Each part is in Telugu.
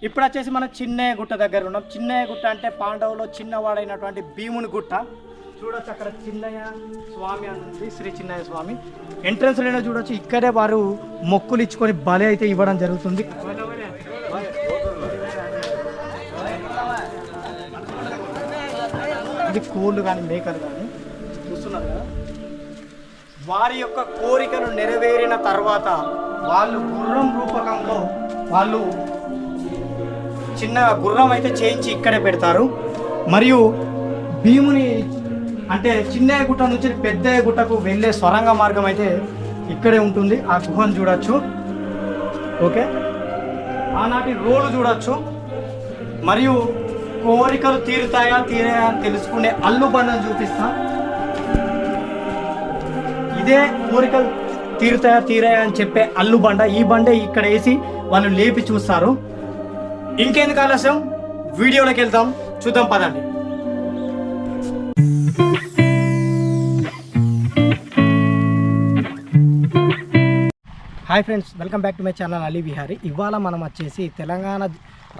ఇప్పుడు వచ్చేసి మనం చిన్నయ్య గుట్ట దగ్గర ఉన్నాం. చిన్నయ్య గుట్ట అంటే పాండవులో చిన్నవాడైనటువంటి భీముని గుట్ట. చూడొచ్చు అక్కడ చిన్నయ్య స్వామి అని ఉంది, శ్రీ చిన్నయ్య స్వామి. ఎంట్రన్స్లోనే చూడొచ్చు, ఇక్కడే వారు మొక్కులు ఇచ్చుకొని బలి అయితే ఇవ్వడం జరుగుతుంది. ఇది కోళ్ళు కానీ మేకలు కానీ చూస్తున్నారు కదా. వారి యొక్క కోరికలు నెరవేరిన తర్వాత వాళ్ళు గుర్రం రూపకంలో వాళ్ళు చిన్న గుర్రం అయితే చేయించి ఇక్కడే పెడతారు. మరియు భీముని అంటే చిన్నయ్య గుట్ట నుంచి పెద్దయ్య గుట్టకు వెళ్ళే సొరంగ మార్గం అయితే ఇక్కడే ఉంటుంది. ఆ గుహను చూడొచ్చు. ఓకే, ఆనాటి రోడ్లు చూడొచ్చు. మరియు కోరికలు తీరుతాయా అని తెలుసుకునే అల్లు బండను చూపిస్తా. ఇదే కోరికలు తీరాయా అని చెప్పే అల్లు బండ. ఈ బండే ఇక్కడ వేసి వాళ్ళు లేపి చూస్తారు. ఇంకెందుకు ఆలస్యం, వీడియోలోకి వెళ్తాం, చూద్దాం పదండి. Hi friends, welcome back to my channel Ali Vihari. ఇవాళ మనం వచ్చేసి తెలంగాణ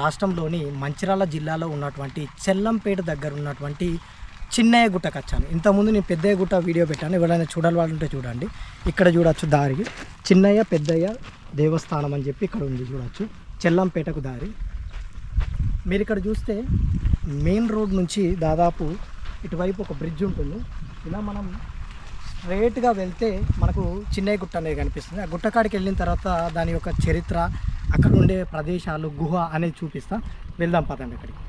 రాష్ట్రంలోని మంచిర్యాల జిల్లాలో ఉన్నటువంటి చెల్లంపేట దగ్గర ఉన్నటువంటి చిన్నయ్య గుట్టకు వచ్చాను. ఇంతకుముందు నేను పెద్దయ్య గుట్ట వీడియో పెట్టాను, ఎవరైనా చూడాలంటే చూడండి. ఇక్కడ చూడొచ్చు దారి, చిన్నయ్య పెద్దయ్య దేవస్థానం అని చెప్పి ఇక్కడ ఉంది చూడొచ్చు, చెల్లంపేటకు దారి. మీరు ఇక్కడ చూస్తే మెయిన్ రోడ్ నుంచి దాదాపు ఇటువైపు ఒక బ్రిడ్జ్ ఉంటుంది. ఇలా మనం స్ట్రైట్గా వెళ్తే మనకు చిన్నయ్య గుట్ట అనేది కనిపిస్తుంది. ఆ గుట్టకాడికి వెళ్ళిన తర్వాత దాని యొక్క చరిత్ర, అక్కడ ఉండే ప్రదేశాలు, గుహ అనేది చూపిస్తా. వెళ్దాం పదండి అక్కడికి.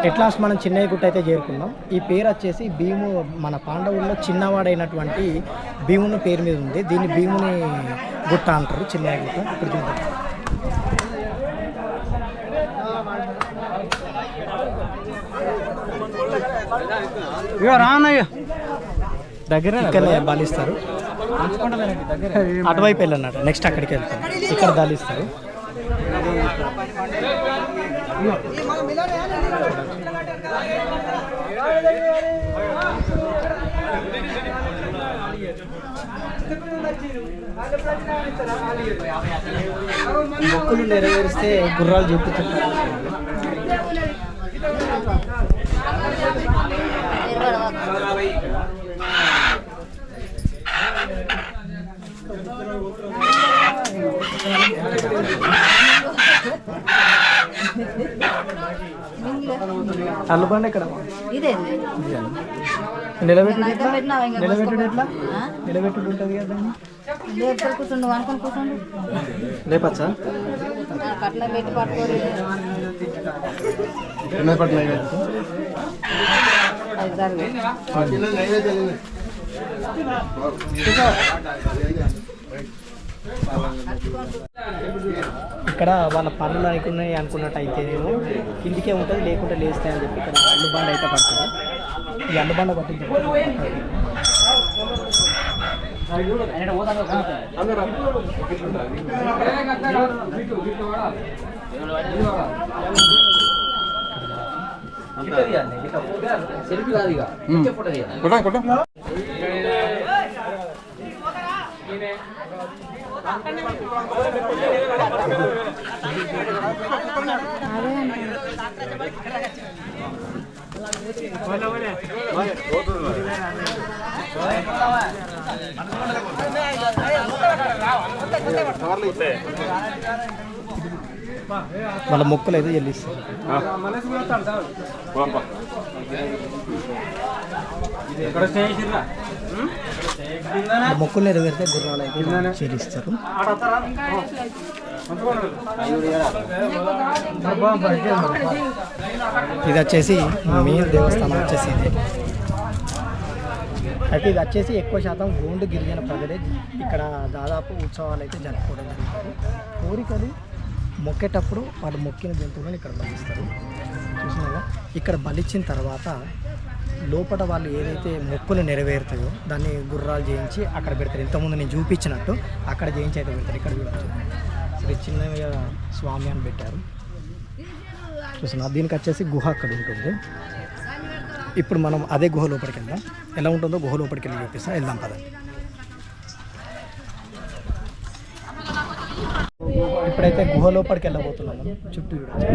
ఎట్లాస్ట్ మనం చిన్నయ్య గుట్ట అయితే చేరుకున్నాం. ఈ పేరు వచ్చేసి భీము, మన పాండవుల్లో చిన్నవాడైనటువంటి భీముని పేరు మీద ఉంది. దీన్ని భీముని గుట్ట అంటారు, చిన్నయ్య గుట్ట. ఇప్పుడు చూద్దాం. దగ్గర బాలిస్తారు, అటువైపు వెళ్ళన్నట్టు. నెక్స్ట్ అక్కడికి వెళ్తాం, ఇక్కడ బాలిస్తారు. మొక్కులు నెరవేరిస్తే గుర్రాలు చూపుతుంటారు. అల్లుబండి ఎక్కడ నిలబెట్టుడు ఎట్లా నిలబెట్టుడు ఉంటుంది కదా, కూర్చుండు అనుకుని కూర్చోండి. లేపచ్చా పెట్టి పట్టుకోరు. ఇక్కడ వాళ్ళ పనులు అనుకున్నట్టు అయితేనేమో కిందికే ఉంటుంది, లేకుంటే లేస్తాయని చెప్పి ఇక్కడ అల్లుబండ అయితే పడుతుంది. ఈ అల్లుబండ పట్టింది. వాళ్ళ మొక్కలు అయితే చెల్లిస్తారు. మొక్కులు నెరవేరితే గుర్రాలు అయితే చెల్లిస్తారు. ఇది వచ్చేసి మెయిన్ దేవస్థానం వచ్చేసి ఇది. అయితే ఇది వచ్చేసి ఎక్కువ శాతం గోండు గిరిజన ప్రజలే ఇక్కడ దాదాపు ఉత్సవాలు అయితే జరుపుకోవడం జరుగుతుంది. కోరికలు మొక్కేటప్పుడు వాళ్ళు మొక్కిన జంతువులను ఇక్కడ బలిస్తారు. చూసినాగా ఇక్కడ బలిచ్చిన తర్వాత లోపల వాళ్ళు ఏదైతే మొక్కులు నెరవేరుతాయో దాన్ని గుర్రాలు చేయించి అక్కడ పెడతారు. ఇంతకుముందు నేను చూపించినట్టు అక్కడ చేయించి అయితే పెడతారు. ఇక్కడ చూడవచ్చు శ్రీ చిన్నయ్య స్వామి అని పెట్టారు. చూస్తున్నా దీనికి వచ్చేసి గుహ అక్కడ ఉంటుంది. ఇప్పుడు మనం అదే గుహ లోపలికి వెళ్దాం. ఎలా ఉంటుందో గుహ లోపలికి వెళ్ళి చూపిస్తాం. వెళ్దాం పదండి. ఇప్పుడైతే గుహ లోపలికి వెళ్ళబోతున్నాము. చుట్టూ చూడచ్చు.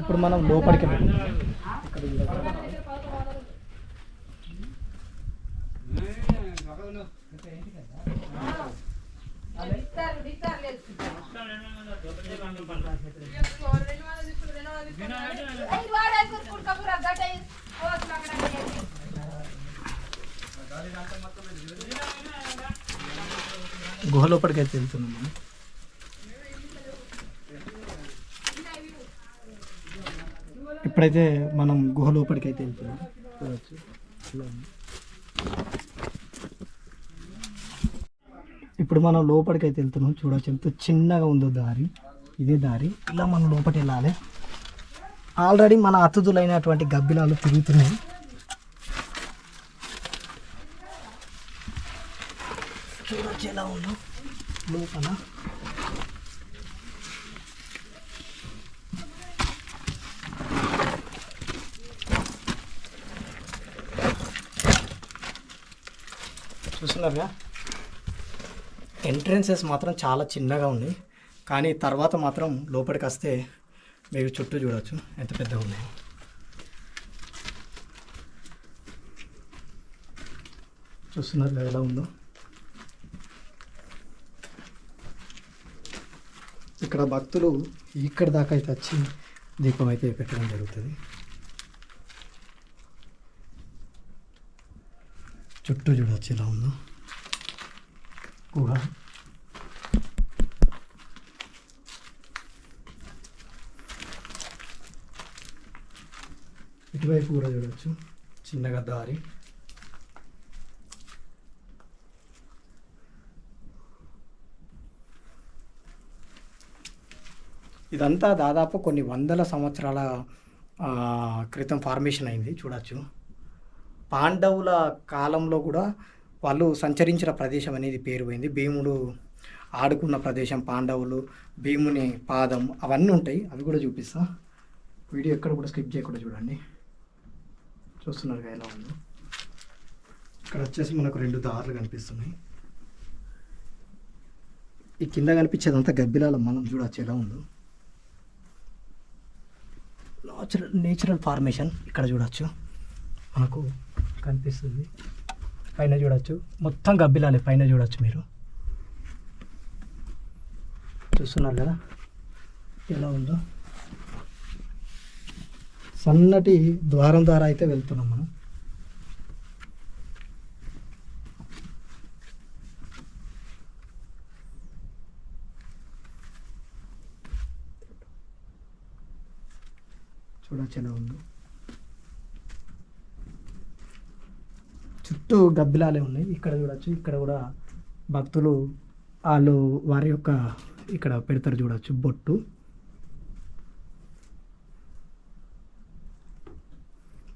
ఇప్పుడు మనం లోపలికి వెళ్ళాం. ఇక్కడ గుహ లోపలికి అయితే వెళ్తున్నాము. ఇప్పుడైతే మనం గుహ లోపలికి అయితే వెళ్తున్నాం. చూడవచ్చు ఇప్పుడు మనం లోపలికి అయితే వెళ్తున్నాం. చూడవచ్చు ఎంత చిన్నగా ఉందో దారి. ఇదే దారి. ఇలా మనం లోపలికి వెళ్ళాలి. ఆల్రెడీ మన అతిథులైనటువంటి గబ్బిలాలు తిరుగుతున్నాయి. చూడవచ్చు ఎలా ఉందో లోపల. చూస్తున్నారుగా ఎంట్రన్సెస్ మాత్రం చాలా చిన్నగా ఉన్నాయి, కానీ తర్వాత మాత్రం లోపలికి వస్తే మీరు చుట్టూ చూడవచ్చు ఎంత పెద్దగా ఉన్నాయి. చూస్తున్నారు కదా ఎలా ఉందో. ఇక్కడ భక్తులు ఇక్కడి దాకా అయితే వచ్చి దీపం అయితే పెట్టడం జరుగుతుంది. చుట్టూ చూడవచ్చు ఎలా ఉందో గుహ. ఇటువైపు కూడా చూడవచ్చు చిన్నగా దారి. ఇదంతా దాదాపు కొన్ని వందల సంవత్సరాల క్రితం ఫార్మేషన్ అయింది. చూడవచ్చు పాండవుల కాలంలో కూడా వాళ్ళు సంచరించిన ప్రదేశం అనేది పేరు పోయింది. భీముడు ఆడుకున్న ప్రదేశం, పాండవులు, భీముని పాదం అవన్నీ ఉంటాయి. అవి కూడా చూపిస్తా. వీడియో ఎక్కడ కూడా స్కిప్ చేయకుండా చూడండి. చూస్తున్నారు ఎలా ఉందో. ఇక్కడ వచ్చేసి మనకు 2 దారులు కనిపిస్తున్నాయి. ఈ కింద కనిపించేదంతా గబ్బిలాల మనం చూడవచ్చు ఎలా ఉందో. నేచురల్ ఫార్మేషన్ ఇక్కడ చూడవచ్చు మనకు కనిపిస్తుంది. పైన చూడవచ్చు మొత్తం గబ్బిలాలే. పైన చూడవచ్చు మీరు. చూస్తున్నారు కదా ఎలా ఉందో. సన్నటి ద్వారం ద్వారా అయితే వెళ్తున్నాం మనం. చూడవచ్చు ఎలా ఉందో. చుట్టూ గబ్బిలాలే ఉన్నాయి. ఇక్కడ చూడవచ్చు. ఇక్కడ కూడా భక్తులు వాళ్ళు వారి యొక్క ఇక్కడ పెడతారు. చూడవచ్చు బొట్టు.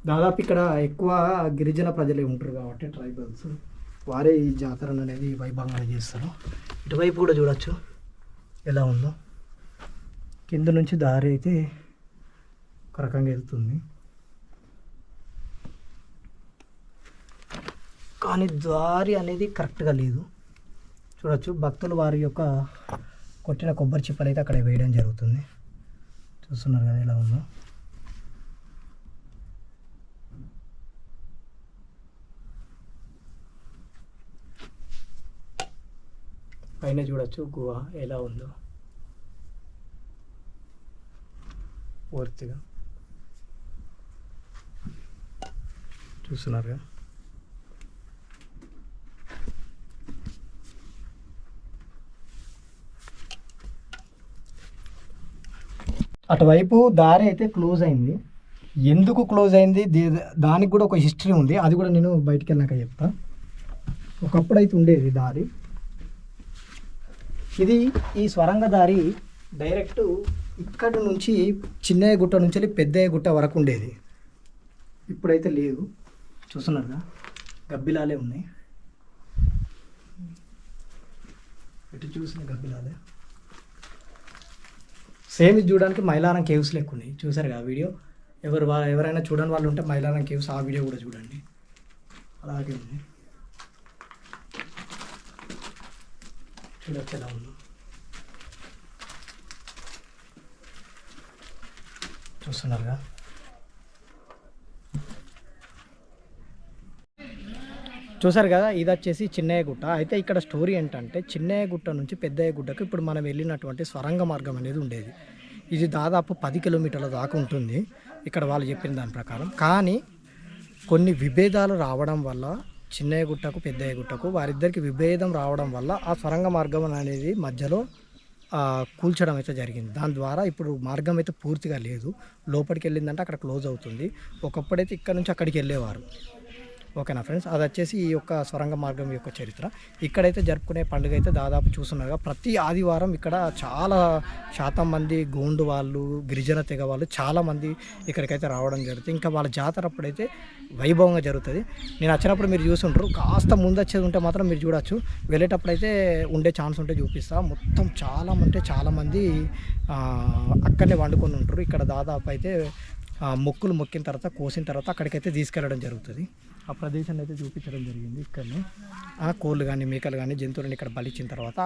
దాదాపు ఇక్కడ ఎక్కువ గిరిజన ప్రజలే ఉంటారు కాబట్టి ట్రైబల్స్ వారే ఈ జాతరను అనేది వైభవంగా చేస్తారు. ఇటువైపు కూడా చూడవచ్చు ఎలా ఉందో. కింద నుంచి దారి అయితే ఒక రకంగా వెళ్తుంది, కానీ దారి అనేది కరెక్ట్గా లేదు. చూడవచ్చు భక్తులు వారి యొక్క కొట్టిన కొబ్బరి చిప్పలు అయితే అక్కడ వేయడం జరుగుతుంది. చూస్తున్నారు కదా ఎలా ఉందో. పైన చూడవచ్చు గుహ ఎలా ఉందో పూర్తిగా. చూస్తున్నారుగా. అటువైపు దారి అయితే క్లోజ్ అయింది. ఎందుకు క్లోజ్ అయింది దానికి కూడా ఒక హిస్టరీ ఉంది, అది కూడా నేను బయటికి వెళ్ళాక చెప్తా. ఒకప్పుడు అయితే ఉండేది దారి ఇది. ఈ స్వరంగ దారి డైరెక్ట్ ఇక్కడ నుంచి చిన్నయ్య గుట్ట నుంచి వెళ్ళి పెద్దయ్య గుట్ట వరకు ఉండేది. ఇప్పుడైతే లేదు, చూస్తున్నారుగా గబ్బిలాలే ఉన్నాయి. ఇటు చూసిన గబ్బిలాలే సేమ్ ఇది చూడడానికి మైలారం కేవ్స్ లెక్క ఉన్నాయి. చూసారు కదా వీడియో, ఎవరైనా చూడని వాళ్ళు ఉంటే మైలారం కేవ్స్ ఆ వీడియో కూడా చూడండి, అలాగే ఉంది. చూడొచ్చు ఎలా ఉందో, చూస్తున్నారుగా. చూసారు కదా, ఇది వచ్చేసి చిన్నయ్య గుట్ట. అయితే ఇక్కడ స్టోరీ ఏంటంటే చిన్నయ్య గుట్ట నుంచి పెద్దయ్య గుట్టకు ఇప్పుడు మనం వెళ్ళినటువంటి స్వరంగ మార్గం అనేది ఉండేది. ఇది దాదాపు 10 కిలోమీటర్ల దాకా ఉంటుంది ఇక్కడ వాళ్ళు చెప్పిన దాని ప్రకారం. కానీ కొన్ని విభేదాలు రావడం వల్ల చిన్నయ్య గుట్టకు పెద్దయ్య గుట్టకు వారిద్దరికి విభేదం రావడం వల్ల ఆ స్వరంగ మార్గం అనేది మధ్యలో కూల్చడం అయితే జరిగింది. దాని ద్వారా ఇప్పుడు మార్గం అయితే పూర్తిగా లేదు, లోపలికి వెళ్ళిందంటే అక్కడ క్లోజ్ అవుతుంది. ఒకప్పుడైతే ఇక్కడ నుంచి అక్కడికి వెళ్ళేవారు. ఓకేనా ఫ్రెండ్స్, అది వచ్చేసి ఈ యొక్క స్వరంగ మార్గం యొక్క చరిత్ర. ఇక్కడైతే జరుపుకునే పండుగ అయితే దాదాపు చూస్తున్నారుగా, ప్రతి ఆదివారం ఇక్కడ చాలా శాతం మంది గోండు వాళ్ళు, గిరిజన తెగ వాళ్ళు చాలామంది ఇక్కడికైతే రావడం జరుగుతుంది. ఇంకా వాళ్ళ జాతర అప్పుడైతే వైభవంగా జరుగుతుంది. నేను వచ్చినప్పుడు మీరు చూసుంటారు, కాస్త ముందు వచ్చేది ఉంటే మాత్రం మీరు చూడొచ్చు. వెళ్ళేటప్పుడు అయితే ఉండే ఛాన్స్ ఉంటే చూపిస్తా. మొత్తం చాలామంది అక్కడనే వండుకొని ఉంటారు. ఇక్కడ దాదాపు అయితే మొక్కులు మొక్కిన తర్వాత కోసిన తర్వాత అక్కడికైతే తీసుకెళ్ళడం జరుగుతుంది. ఆ ప్రదేశాన్ని అయితే చూపించడం జరిగింది. ఇక్కడనే కోళ్ళు కానీ మేకలు కానీ జంతువులను ఇక్కడ బలిచ్చిన తర్వాత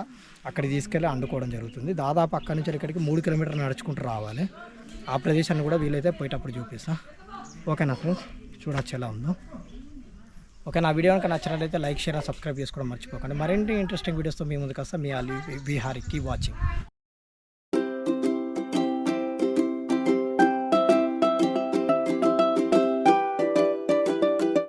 అక్కడికి తీసుకెళ్ళి వండుకోవడం జరుగుతుంది. దాదాపు అక్కడి నుంచి ఇక్కడికి 3 కిలోమీటర్లు నడుచుకుంటూ రావాలి. ఆ ప్రదేశాన్ని కూడా వీలైతే పోయేటప్పుడు చూపిస్తా. ఓకేనా ఫ్రెండ్స్, చూడొచ్చు ఎలా ఉందో. ఓకే, నా వీడియో కనుక నచ్చినట్లయితే లైక్, షేర్, సబ్స్క్రైబ్ చేసుకోవడం మర్చిపోకండి. మరిన్ని ఇంట్రెస్టింగ్ వీడియోస్తో మీ ముందుకు వస్తా. మీ అలీ విహారీ. Keep watching.